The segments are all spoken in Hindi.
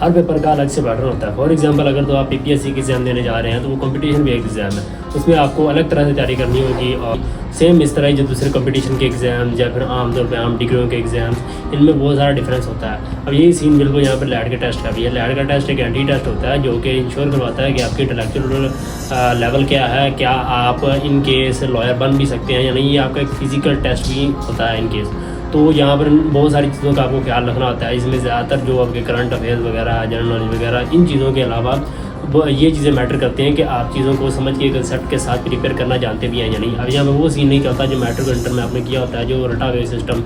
हर पेपर का अलग से पैटर्न होता है। फॉर एग्जांपल अगर तो आप पीपीएससी के एग्ज़ाम देने जा रहे हैं तो वो कंपटीशन भी एक एग्ज़ाम है, उसमें आपको अलग तरह से तैयारी करनी होगी। और सेम इस तरह ही जो दूसरे कंपटीशन के एग्ज़ाम या फिर आमतौर पर आम डिग्रियों के एग्ज़ाम, इनमें बहुत सारा डिफरेंस होता है। अब यही सीन बिल्कुल यहाँ पर लैट के टेस्ट का भी है। लैट का टेस्ट एक एंटी टेस्ट होता है जो कि इंश्योर करवाता है कि आपकी इंटेलेक्चुअल लेवल क्या है, क्या आप इन केस लॉयर बन भी सकते हैं या नहीं। ये आपका एक फ़िज़िकल टेस्ट भी होता है इन केस। तो यहाँ पर बहुत सारी चीज़ों का आपको ख्याल रखना होता है। इसमें ज़्यादातर जो आपके करंट अफेयर्स वगैरह, जनरल नॉलेज वगैरह, इन चीज़ों के अलावा ये चीज़ें मैटर करती हैं कि आप चीज़ों को समझ के कंसेप्ट के साथ प्रिपेयर करना जानते भी हैं या नहीं। अब यहाँ पर वो सीन नहीं करता जो मैट्रिक इंटर में आपने किया होता है, जो रटा हुआ सिस्टम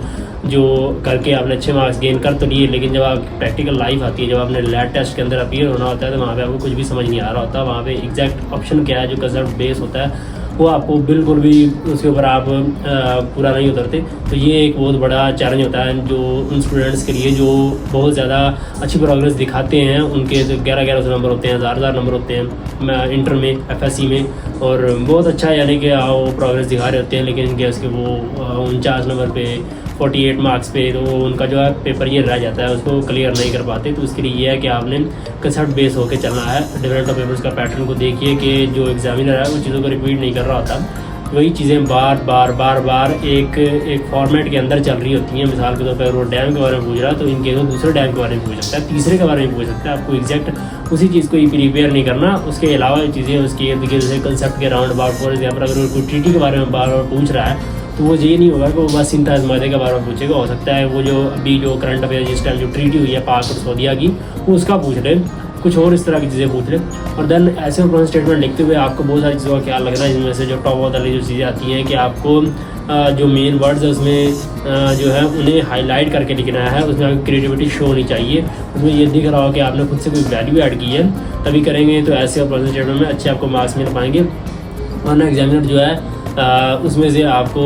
जो करके आपने अच्छे मार्क्स गेन कर तो लिए, लेकिन जब आप प्रैक्टिकल लाइफ आती है, जब आपने लैब टेस्ट के अंदर अपीयर होना होता है, तो वहाँ पे आपको कुछ भी समझ नहीं आ रहा होता। वहाँ पे एग्जैक्ट ऑप्शन क्या है, जो कंसेप्ट बेस होता है, वो आपको बिल्कुल भी उसके ऊपर आप पूरा नहीं उतरते। तो ये एक बहुत बड़ा चैलेंज होता है जो उन स्टूडेंट्स के लिए जो बहुत ज़्यादा अच्छी प्रोग्रेस दिखाते हैं। उनके जो 1100 नंबर होते हैं, 1000 नंबर होते हैं इंटर में, एफएससी में, और बहुत अच्छा यानी कि वो प्रोग्रेस दिखा रहे होते हैं, लेकिन इनके उसके वो 49 नंबर पे, 48 मार्क्स पे, तो उनका जो है पेपर ये रह जाता है, उसको क्लियर नहीं कर पाते। तो उसके लिए ये है कि आपने कंसेप्ट बेस होकर चलना है। डिफरेंट पेपर्स का पैटर्न को देखिए कि जो एग्जामिनर है वो चीज़ों को रिपीट नहीं कर रहा होता, वही चीज़ें बार बार एक फॉर्मेट के अंदर चल रही होती हैं। मिसाल के तौर पर वो डैम के बारे में पूछ रहा है तो इनके तो दूसरे डैम के बारे में पूछ सकता है, तीसरे के बारे में पूछ सकता है। आपको एग्जैक्ट उसी चीज़ को ही प्रिपेयर नहीं करना, उसके अलावा चीज़ें उसकी इर्द गिर्द जैसे कंसेप्ट के राउंड अबाउट। फॉर एग्जाम्पल अगर कोई ट्रीटी के बारे में बार बार पूछ रहा है तो वो ये नहीं होगा कि वो बस सिंथेसिस मादे के बारे में पूछेगा। हो सकता है वो जो अभी जो करंट अफेयर जिस टाइम जो ट्रीटी हुई है पाक और सऊदीया की, वो उसका पूछ ले, कुछ और इस तरह की चीज़ें पूछ ले। और देन ऐसे ओपन स्टेटमेंट लिखते हुए आपको बहुत सारी चीज़ों का ख्याल रखना है। इनमें से जो टॉप ऑफ द लिस्ट जो चीज़ें आती हैं कि आपको जो मेन वर्ड्स है उसमें जो है उन्हें हाईलाइट करके लिखना है। उसमें आपकी क्रिएटिविटी शो होनी चाहिए, उसमें ये दिख रहा हो कि आपने खुद से कोई वैल्यू ऐड की है, तभी करेंगे तो ऐसे ओपन स्टेटमेंट में अच्छे आपको मार्क्स मिल पाएंगे। वरना एग्जामिनर जो है उसमें से आपको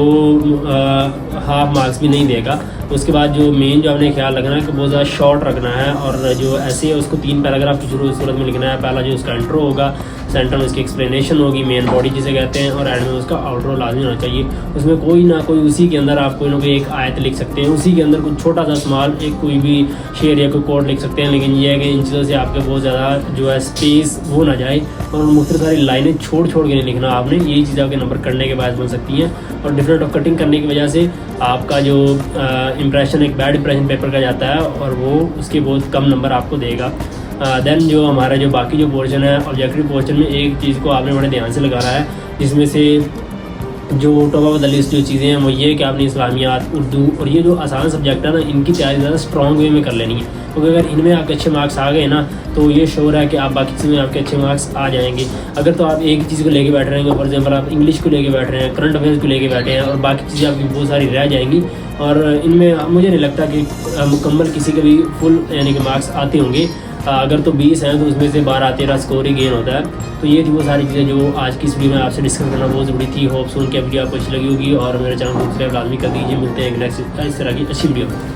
हाफ मार्क्स भी नहीं देगा। उसके बाद जो मेन जो आपने ख्याल रखना है कि बहुत ज़्यादा शॉर्ट रखना है, और जो ऐसे है उसको 3 पैराग्राफ की सूरत में लिखना है। पहला जो उसका इंट्रो होगा, सेंटर में उसकी एक्सप्लेनेशन होगी, मेन बॉडी जिसे कहते हैं, और एंड में उसका आउटरो लाजमी होना चाहिए। उसमें कोई ना कोई उसी के अंदर आप कोई ना कोई एक आयत लिख सकते हैं, उसी के अंदर कुछ छोटा सा स्मॉल एक कोई भी शेर या कोई कोड लिख सकते हैं। लेकिन ये है कि इन चीज़ों से आपके बहुत ज़्यादा जो है स्पेस वो ना जाए, और मुख्तलिफ सारी लाइनें छोड़ के नहीं लिखना आपने। यही चीज़ आपके नंबर करने के बाद बन सकती हैं। और डिफरेंट ऑफ कटिंग करने की वजह से आपका जो इंप्रेशन एक बैड इंप्रेशन पेपर का जाता है, और वो उसके बहुत कम नंबर आपको देगा। देन जो हमारा जो बाकी जो पोर्शन है ऑब्जेक्टिव पोर्शन में, एक चीज़ को आपने बड़े ध्यान से लगाना है, जिसमें से जो टॉप ऑफ द लिस्ट जो चीज़ें हैं वो ये कि आपने इस्लामियात, उर्दू और ये जो आसान सब्जेक्ट है ना, इनकी तैयारी ज़्यादा स्ट्रॉन्ग वे में कर लेनी है। क्योंकि अगर इनमें आपके अच्छे मार्क्स आ गए ना तो ये श्योर है कि आप बाकी चीज़ों में आपके अच्छे मार्क्स आ जाएंगे। अगर तो आप एक ही चीज़ को लेके बैठ रहे हैं, फॉर एग्जाम्पल आप इंग्लिश को लेके बैठ रहे हैं, करंट अफेयर्स को लेके बैठे हैं, और बाकी चीज़ें आपकी बहुत सारी रह जाएंगी, और इनमें मुझे नहीं लगता कि मुकम्मल किसी के भी फुल यानी कि मार्क्स आते होंगे। अगर तो 20 हैं तो उसमें से 12-13 स्कोर ही गेन होता है। तो ये थी वो सारी चीज़ें जो आज की इस वीडियो में आपसे डिस्कस करना बहुत ज़रूरी थी। होप सो उनकी वीडियो आपको अच्छी लगी होगी, और मेरे चैनल को सब्सक्राइब लाजमी कर दीजिए। मिलते हैं एक नेक्स्ट इस तरह की अच्छी वीडियो में।